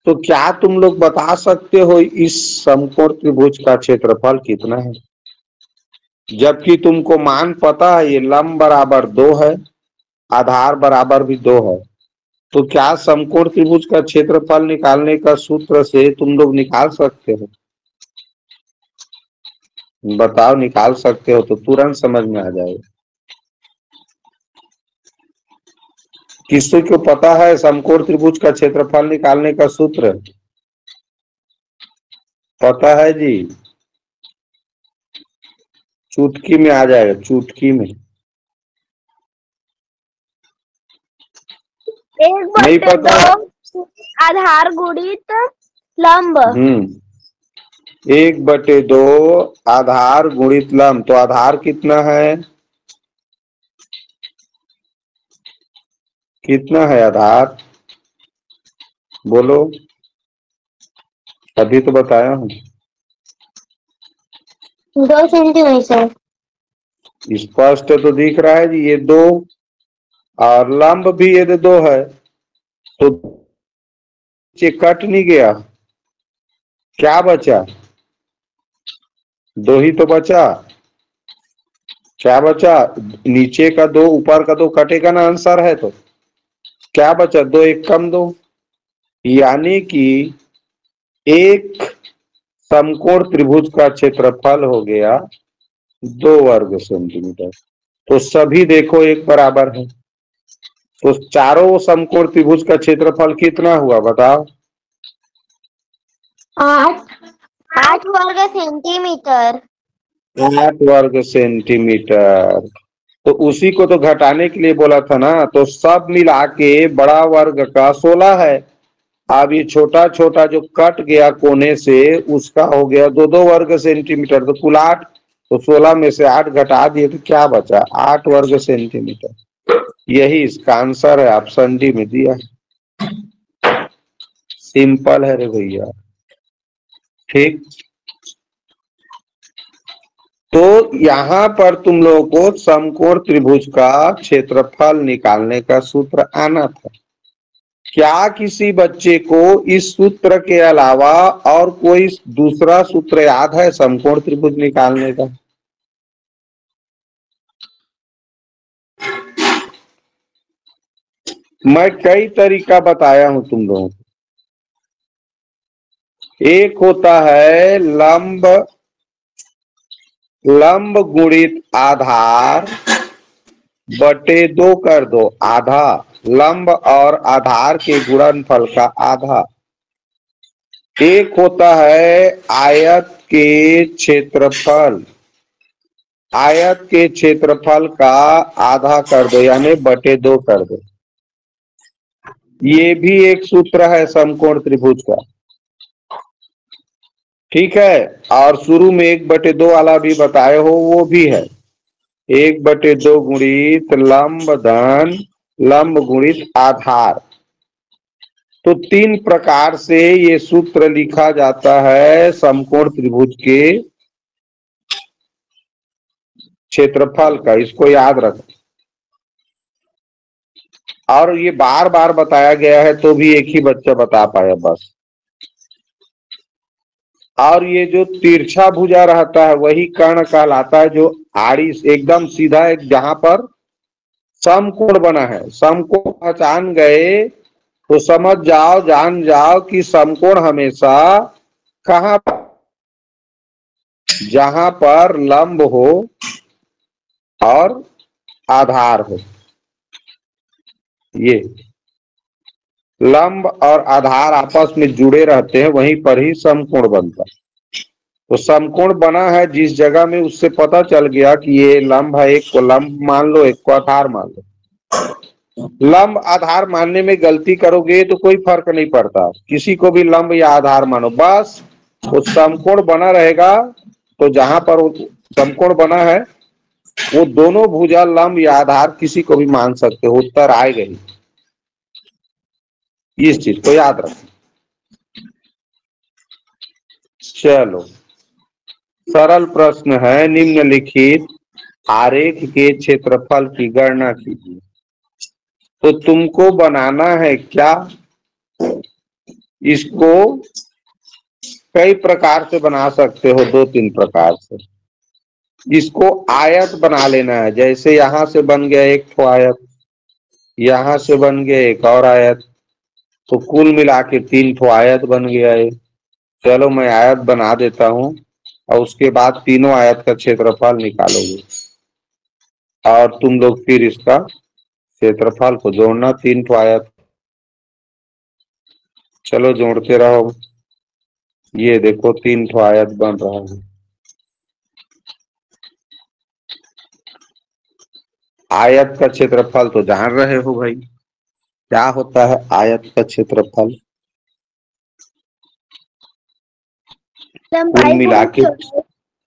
तो क्या तुम लोग बता सकते हो इस समकोण त्रिभुज का क्षेत्रफल कितना है? जबकि तुमको मान पता है, ये लंब बराबर 2 है, आधार बराबर भी 2 है। तो क्या समकोण त्रिभुज का क्षेत्रफल निकालने का सूत्र से तुम लोग निकाल सकते हो? बताओ, निकाल सकते हो तो तुरंत समझ में आ जाएगा। किसी को पता है समकोण त्रिभुज का क्षेत्रफल निकालने का सूत्र? पता है जी? चुटकी में आ जाएगा, चुटकी में। नहीं पता? 1/2 आधार गुणित लंब। 1/2 आधार गुणित लंब। तो आधार कितना है? कितना है आधार? बोलो, अभी तो बताया हूँ। 2 सेंटीमीटर। स्पष्ट तो दिख रहा है जी, ये 2 और लंब भी ये 2 है, तो ये कट नहीं गया, क्या बचा? 2 ही तो बचा। क्या बचा? नीचे का 2 ऊपर का 2 कटेगा ना, आंसर है। तो क्या बचा? 2 1 कम 2, यानी कि एक समकोण त्रिभुज का क्षेत्रफल हो गया 2 वर्ग सेंटीमीटर। तो सभी देखो एक बराबर है। तो चारों समकोण त्रिभुज का क्षेत्रफल कितना हुआ बताओ? 8 वर्ग सेंटीमीटर। 8 वर्ग सेंटीमीटर। तो उसी को तो घटाने के लिए बोला था ना, तो सब मिला के बड़ा वर्ग का 16 है। अब ये छोटा छोटा जो कट गया कोने से, उसका हो गया 2 वर्ग सेंटीमीटर। तो कुल 8, तो 16 में से 8 घटा दिए तो क्या बचा? 8 वर्ग सेंटीमीटर। यही इसका आंसर है, ऑप्शन डी में दिया है। सिंपल है रे भैया। ठीक, तो यहां पर तुम लोगों को समकोण त्रिभुज का क्षेत्रफल निकालने का सूत्र आना था। क्या किसी बच्चे को इस सूत्र के अलावा और कोई दूसरा सूत्र याद है समकोण त्रिभुज निकालने का? मैं कई तरीका बताया हूं तुम लोगों को। एक होता है लंब गुणित आधार बटे 2 कर दो, आधा। लंब और आधार के गुणनफल का आधा। एक होता है आयत के क्षेत्रफल, आयत के क्षेत्रफल का आधा कर दो, यानी बटे 2 कर दो। ये भी एक सूत्र है समकोण त्रिभुज का। ठीक है, और शुरू में 1/2 वाला भी बताए हो, वो भी है। 1/2 गुणित लंब धन लंब गुणित आधार। तो 3 प्रकार से ये सूत्र लिखा जाता है समकोण त्रिभुज के क्षेत्रफल का, इसको याद रखो। और ये बार बार बताया गया है तो भी एक ही बच्चा बता पाया बस। और ये जो तिरछा भुजा रहता है वही कर्ण कहलाता है, जो आड़ी एकदम सीधा, एक जहां पर समकोण बना है। समकोण पहचान गए तो समझ जाओ, जान जाओ कि समकोण हमेशा कहां, जहां पर लंब हो और आधार हो। ये लंब और आधार आपस में जुड़े रहते हैं, वहीं पर ही समकोण बनता है। तो समकोण बना है जिस जगह में, उससे पता चल गया कि ये लंब है। एक को लंब मान लो, एक को आधार मान लो। लंब आधार मानने में गलती करोगे तो कोई फर्क नहीं पड़ता, किसी को भी लंब या आधार मानो, बस वो समकोण बना रहेगा। तो जहां पर वो समकोण बना है, वो दोनों भुजा लंब या आधार किसी को भी मान सकते हो, उत्तर आएगा ही। इस चीज को याद रखो। चलो, सरल प्रश्न है। निम्नलिखित आरेख के क्षेत्रफल की गणना कीजिए। तो तुमको बनाना है क्या, इसको कई प्रकार से बना सकते हो, 2-3 प्रकार से। इसको आयत बना लेना है, जैसे यहां से बन गया एक ठो आयत, यहां से बन गया एक और आयत, तो कुल मिला के 3 ठो आयत बन गया है। चलो मैं आयत बना देता हूं और उसके बाद तीनों आयत का क्षेत्रफल निकालोगे और तुम लोग फिर इसका क्षेत्रफल को जोड़ना, 3 ठो आयत। चलो जोड़ते रहो, ये देखो 3 ठो आयत बन रहा है। आयत का क्षेत्रफल तो जान रहे हो भाई, क्या होता है आयत का क्षेत्रफल? कुल लंबाई मिला गुणित के, चौड़ाई।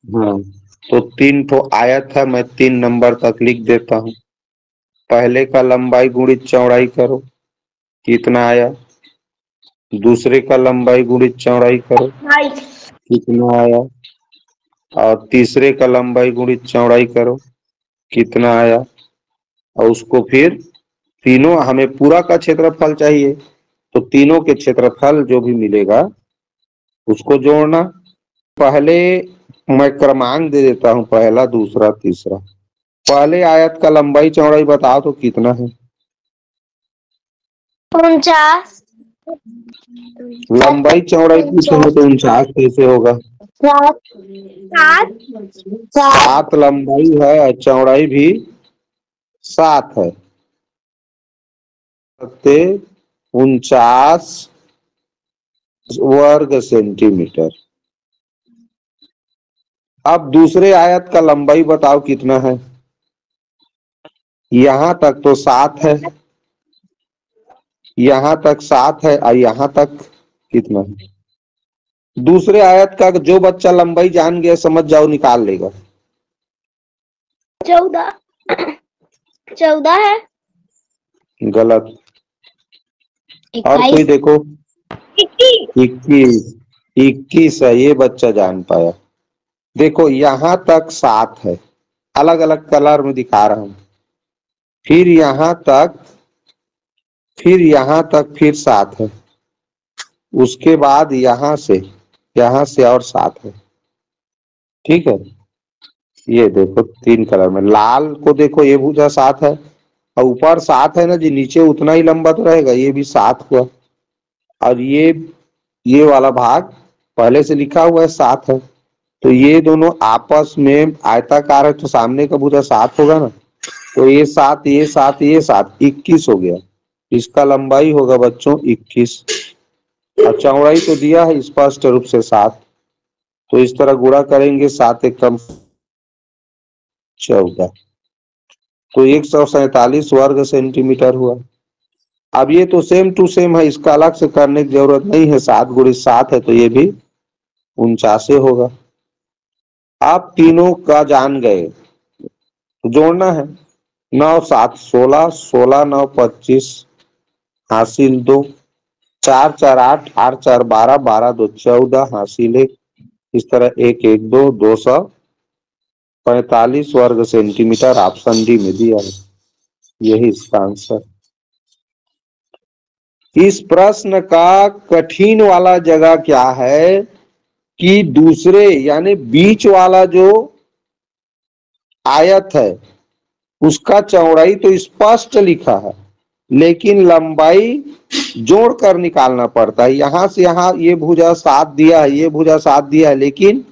हाँ, तो 3 ठो आयत है, मैं 3 नंबर तक लिख देता हूँ। पहले का लंबाई गुणित चौड़ाई करो, कितना आया? दूसरे का लंबाई गुणित चौड़ाई करो, 28। कितना आया? और तीसरे का लंबाई गुणित चौड़ाई करो, कितना आया? और उसको फिर तीनों, हमें पूरा का क्षेत्रफल चाहिए, तो तीनों के क्षेत्रफल जो भी मिलेगा उसको जोड़ना। पहले मैं क्रमांक दे देता हूं, पहला, दूसरा, तीसरा। पहले आयत का लंबाई चौड़ाई बताओ तो कितना है? 49। लंबाई चौड़ाई पूछेंगे तो 49 कैसे होगा? 7। 7 लंबाई है और चौड़ाई भी 7 है, 49 वर्ग सेंटीमीटर। अब दूसरे आयत का लंबाई बताओ कितना है? यहां तक तो 7 है, यहां तक 7 है और यहां तक कितना है? दूसरे आयत का जो बच्चा लंबाई जान गया समझ जाओ, निकाल लेगा। 14। 14 है। गलत। और 21। कोई देखो, 21। 21 है, ये बच्चा जान पाया। देखो यहां तक 7 है, अलग अलग कलर में दिखा रहा हूं, फिर यहां तक, फिर यहां तक फिर 7 है, उसके बाद यहां से और 7 है। ठीक है, ये देखो 3 कलर में, लाल को देखो, ये भुजा 7 है और ऊपर 7 है ना जी, नीचे उतना ही लंबा तो रहेगा, ये भी 7 हुआ। और ये वाला भाग पहले से लिखा हुआ है 7 है, तो ये दोनों आपस में आयताकार है, तो सामने का भुजा 7 होगा ना, तो ये 7, ये 7, ये 7, 21 हो गया। इसका लंबाई होगा बच्चों 21 और चौड़ाई तो दिया है स्पष्ट रूप से 7, तो इस तरह गुणा करेंगे, 7 एक कम 14, तो 147 वर्ग सेंटीमीटर हुआ। अब ये तो सेम टू सेम है, इसका अलग से करने की जरूरत नहीं है, 7 गुणित 7 है तो ये भी 49 होगा। आप तीनों का जान गए, तो जोड़ना है। 9 7 16, 16 9 25, हासिल 2, 4 4 8, 8 4 12, 12 2 14, हासिल 1। इस तरह 1 1 2, 245 वर्ग सेंटीमीटर ऑप्शन डी में दिया है, यही इसका आंसर। इस प्रश्न का कठिन वाला जगह क्या है कि दूसरे यानी बीच वाला जो आयत है उसका चौड़ाई तो स्पष्ट लिखा है, लेकिन लंबाई जोड़कर निकालना पड़ता है। यहां से यहां ये भुजा 7 दिया है, ये भुजा 7 दिया है, लेकिन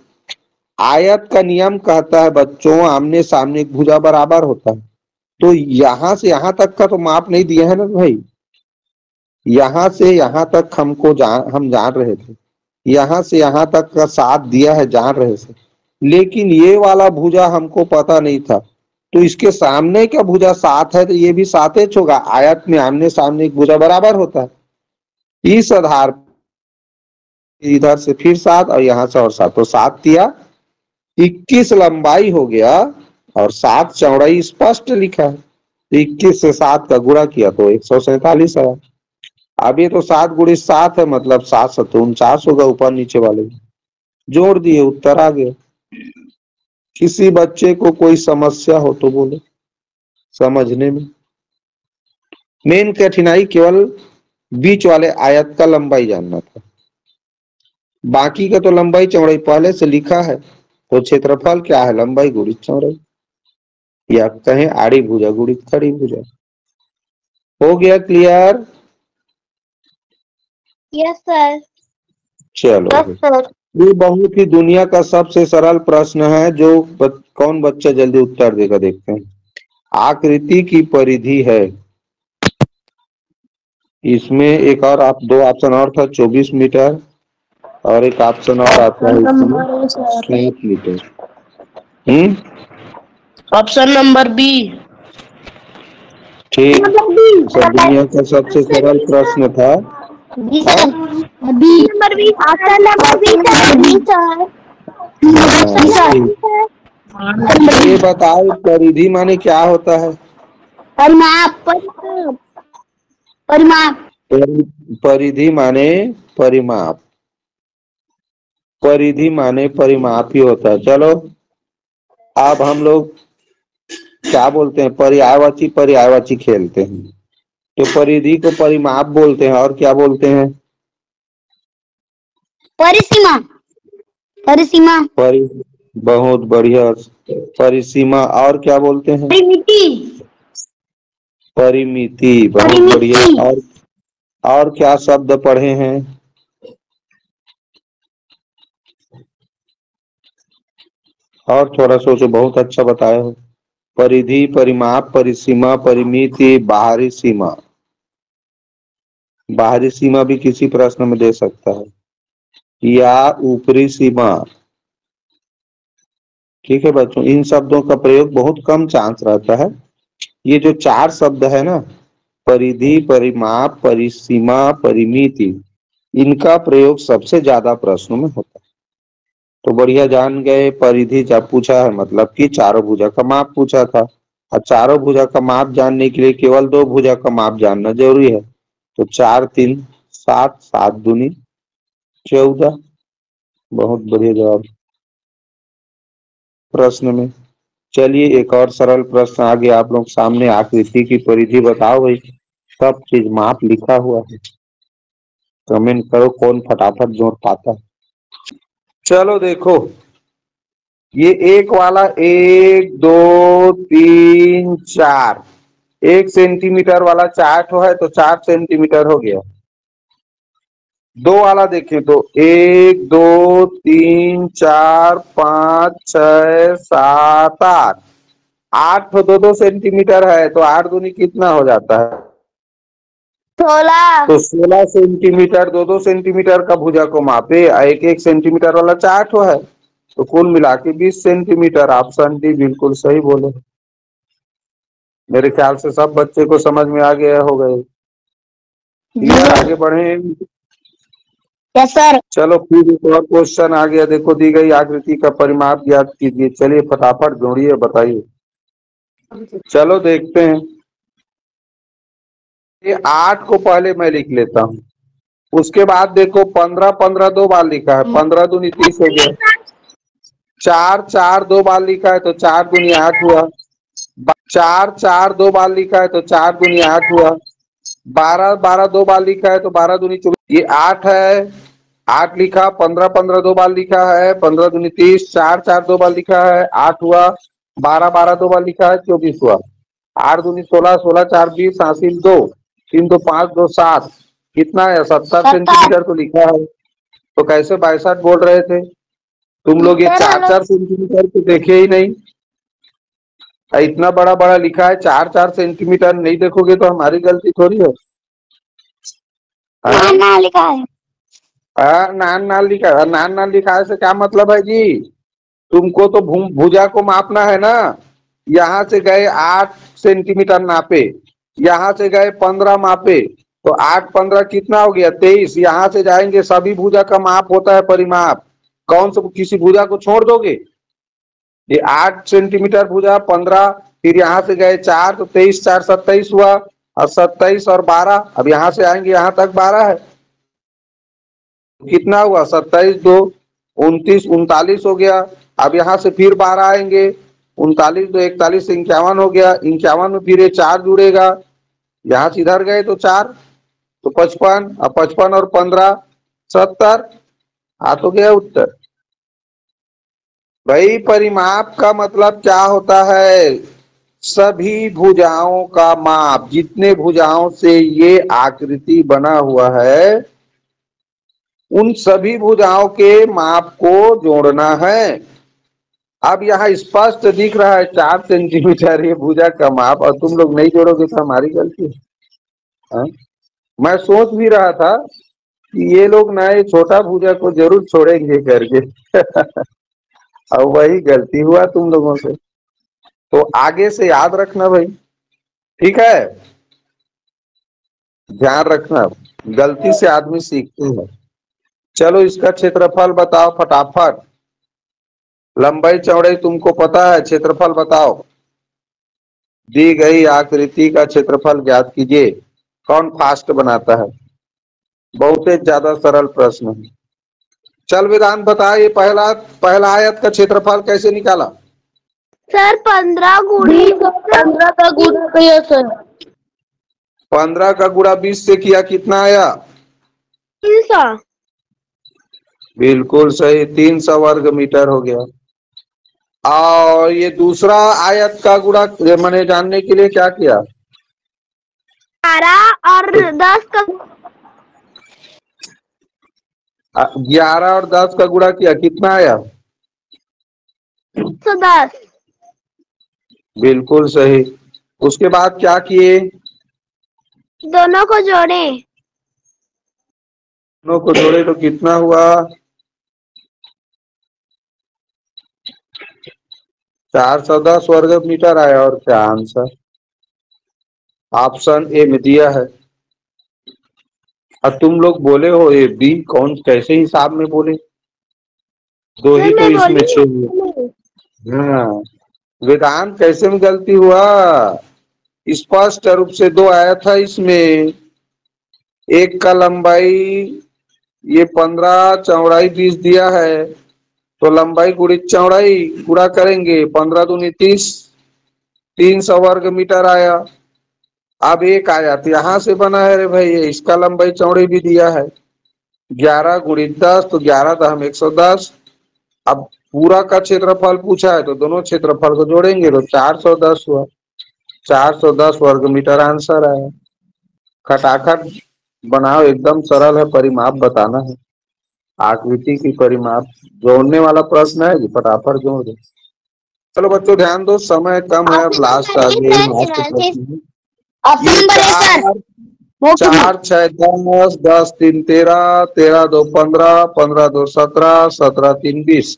आयत का नियम कहता है बच्चों, आमने सामने एक भुजा बराबर होता है, तो यहां से यहां तक का तो माप नहीं दिया है ना भाई, यहां से यहां तक हम जान रहे थे, यहां से यहां तक का 7 दिया है, जान रहे थे, लेकिन ये वाला भुजा हमको पता नहीं था, तो इसके सामने का भुजा 7 है तो ये भी 7 होगा। आयत में आमने सामने एक भुजा बराबर होता है, इस आधार इधर से फिर 7 और यहां से और 7, तो 7 दिया, 21 लंबाई हो गया और 7 चौड़ाई स्पष्ट लिखा है, तो 21 से 7 का गुणा किया तो 147 आया। अब ये तो 7 गुणित 7 है, मतलब 7 7 49 होगा, ऊपर नीचे वाले जोड़ दिए, उत्तर आ गया। किसी बच्चे को कोई समस्या हो तो बोले, समझने में। मेन कठिनाई केवल बीच वाले आयत का लंबाई जानना था, बाकी का तो लंबाई चौड़ाई पहले से लिखा है। तो क्षेत्रफल क्या है? लंबाई गुणित चौड़ाई, या कहें आड़ी भुजा गुणित खड़ी भुजा। हो गया क्लियर? Yes sir. चलो, ये बहुत ही दुनिया का सबसे सरल प्रश्न है, जो कौन बच्चा जल्दी उत्तर देगा देखते हैं। आकृति की परिधि है, इसमें एक और आप दो ऑप्शन और था, 24 मीटर, और एक ऑप्शन और आता है इसमें 7 मीटर। Option number B. ठीक, तो दुनिया का सबसे सरल प्रश्न था। नंबर 20 ऑप्शन नंबर 20 ये बताओ परिधि माने क्या होता है? परिमाप। परिमाप। परिधि माने परिमाप, परिधि माने परिमाप ही होता है। चलो अब हम लोग क्या बोलते हैं, पर्यायवाची पर्यायवाची खेलते हैं। तो परिधि को परिमाप बोलते हैं, और क्या बोलते हैं? परिसीमा। परिसीमा। बहुत बढ़िया, परिसीमा। और क्या बोलते हैं? परिमिति। परिमिति, बहुत बढ़िया। और क्या शब्द पढ़े हैं? और थोड़ा सोचो, बहुत अच्छा बताए हो। परिधि, परिमाप, परिसीमा, परिमिति, बाहरी सीमा। बाहरी सीमा भी किसी प्रश्न में दे सकता है, या ऊपरी सीमा। ठीक है बच्चों, इन शब्दों का प्रयोग बहुत कम चांस रहता है। ये जो चार शब्द है ना, परिधि, परिमाप, परिसीमा, परिमिति, इनका प्रयोग सबसे ज्यादा प्रश्नों में होता है। तो बढ़िया जान गए। परिधि जब पूछा है मतलब कि चारों भुजा का माप पूछा था, और चारों भुजा का माप जानने के लिए केवल दो भुजा का माप जानना जरूरी है। तो 4 3 7, 7 दूनी 14। बहुत बढ़िया जवाब प्रश्न में। चलिए एक और सरल प्रश्न आ गया आप लोग सामने। आकृति की परिधि बताओ भाई, सब चीज माप लिखा हुआ है। कमेंट करो कौन फटाफट जोड़ पाता है। चलो देखो, ये एक वाला 1 2 3 4, 1 सेंटीमीटर वाला 4 ठो है, तो 4 सेंटीमीटर हो गया। दो वाला देखें तो 1 2 3 4 5 6 7 8, 8 तो 2 सेंटीमीटर है, तो 8 दूनी कितना हो जाता है? 16। तो 16 सेंटीमीटर 2 सेंटीमीटर का भुजा को मापे, 1 सेंटीमीटर वाला 4 ठो है, तो कुल मिला के 20 सेंटीमीटर। ऑप्शन डी बिल्कुल सही बोले। मेरे ख्याल से सब बच्चे को समझ में आ गया हो गए। आगे बढ़े। Yes sir. चलो फिर एक और क्वेश्चन आ गया, देखो दी गई आकृति का परिमाप ज्ञात कीजिए। चलिए फटाफट जोड़िए, बताइए। चलो देखते हैं। ये 8 को पहले मैं लिख लेता हूँ, उसके बाद देखो 15 15 दो बार लिखा है, 15 दूनी 30 हो गया। 4 4 दो बार लिखा है, तो 4 दूनी 8 हुआ। 4 4 दो बार लिखा है, तो 4 दूनी 8 हुआ। 12 12 दो बार लिखा है, तो 12 दूनी 24। ये 8 है, 8 लिखा। 15 15 दो बार लिखा है, 15 दूनी 30। 4 4 दो बार लिखा है, 8 हुआ। 12 12 दो बार लिखा है, 24 हुआ। 8 दूनी 16, 16 4 20, हासिल 2, 3 2 5 2 7, कितना है? 70 सेंटीमीटर तो लिखा है। तो कैसे 62 बोल रहे थे तुम लोग? ये 4 4 सेंटीमीटर तो देखे ही नहीं। इतना बड़ा बड़ा लिखा है, 4 4 सेंटीमीटर नहीं देखोगे तो हमारी गलती थोड़ी है। नान लिखा है। नान नान लिखा है। नान नान लिखा है से क्या मतलब है जी? तुमको तो भुजा को मापना है ना। यहाँ से गए 8 सेंटीमीटर नापे, यहाँ से गए 15 मापे, तो 8 15 कितना हो गया? 23। यहाँ से जाएंगे, सभी भुजा का माप होता है परिमाप। कौन सा किसी भुजा को छोड़ दोगे? ये 8 सेंटीमीटर भुजा, 15, फिर यहाँ से गए 4, तो 23 4 27 हुआ। और 27 और 12, अब यहाँ से आएंगे यहाँ तक 12 है, कितना हुआ? 27 2 29 39 हो गया। अब यहाँ से फिर 12 आएंगे, 39 तो 41 से 51 हो गया, 51 में फिर ये 4 जुड़ेगा, यहाँ से इधर गए तो 4 तो 55, अब 55 और 15 70, आ तो गया उत्तर। भाई परिमाप का मतलब क्या होता है? सभी भुजाओं का माप, जितने भुजाओं से ये आकृति बना हुआ है उन सभी भुजाओं के माप को जोड़ना है। अब यहाँ स्पष्ट दिख रहा है 4 सेंटीमीटर ये भुजा का माप, और तुम लोग नहीं जोड़ोगे तो हमारी गलती है। मैं सोच भी रहा था कि ये लोग ना ये छोटा भुजा को जरूर छोड़ेंगे करके और वही गलती हुआ तुम लोगों से। तो आगे से याद रखना भाई, ठीक है? ध्यान रखना, गलती से आदमी सीखते हैं। चलो इसका क्षेत्रफल बताओ फटाफट। लंबाई चौड़ाई तुमको पता है, क्षेत्रफल बताओ। दी गई आकृति का क्षेत्रफल ज्ञात कीजिए। कौन फास्ट बनाता है? बहुत ही ज्यादा सरल प्रश्न है। चल वेदांत बता, ये पहला आयत का क्षेत्रफल कैसे निकाला? सर 15 गुणी 15 का गुणा किया सर। 15 का गुणा 20 से किया, कितना आया? 300। बिल्कुल सही, 300 वर्ग मीटर हो गया। और ये दूसरा आयत का गुणा मैंने जानने के लिए क्या किया? 12 और 10 का 11 और 10 का गुणा किया, कितना आया? 110। बिल्कुल सही। उसके बाद क्या किए? दोनों को जोड़े। दोनों को जोड़े तो कितना हुआ? 410 वर्ग मीटर आया। और क्या आंसर? ऑप्शन ए में दिया है। और तुम लोग बोले हो ए बी, कौन कैसे हिसाब में बोले? दो ही तो इसमें 6 हुए। हाँ, वेदांत कैसे में गलती हुआ? स्पष्ट रूप से 2 आया था इसमें। एक का लंबाई ये 15, चौड़ाई 20 दिया है, तो लंबाई गुणित चौड़ाई गुणा करेंगे, 15 दूनी 30, 300 वर्ग मीटर आया। अब एक आया तो यहाँ से बना है रे भाई, इसका लंबाई चौड़ाई भी दिया है, 11 गुणित 10 तो 11 दहम 110। अब पूरा का क्षेत्रफल पूछा है तो दोनों क्षेत्रफल को जोड़ेंगे तो 410 हुआ, 410 वर्ग मीटर आंसर आया। खटाखट बनाओ, एकदम सरल है, परिमाप बताना है, आकृति की परिमाप जोड़ने वाला प्रश्न है, फटाफट जोड़ दो। चलो बच्चों ध्यान दो, समय कम है, अब लास्ट आ गया, लास्ट प्रश्न है। Option number A sir. 4 6 10, 10 3 13, 13 2 15, 15 2 17, 17 3 20,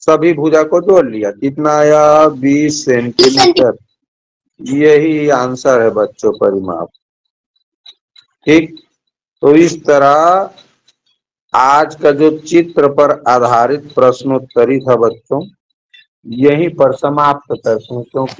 सभी भुजा को जोड़ लिया, कितना आया? 20 सेंटीमीटर। यही आंसर है बच्चों, परिमाप। ठीक, तो इस तरह आज का जो चित्र पर आधारित प्रश्नोत्तरी था बच्चों, यहीं पर समाप्त करते हैं, क्योंकि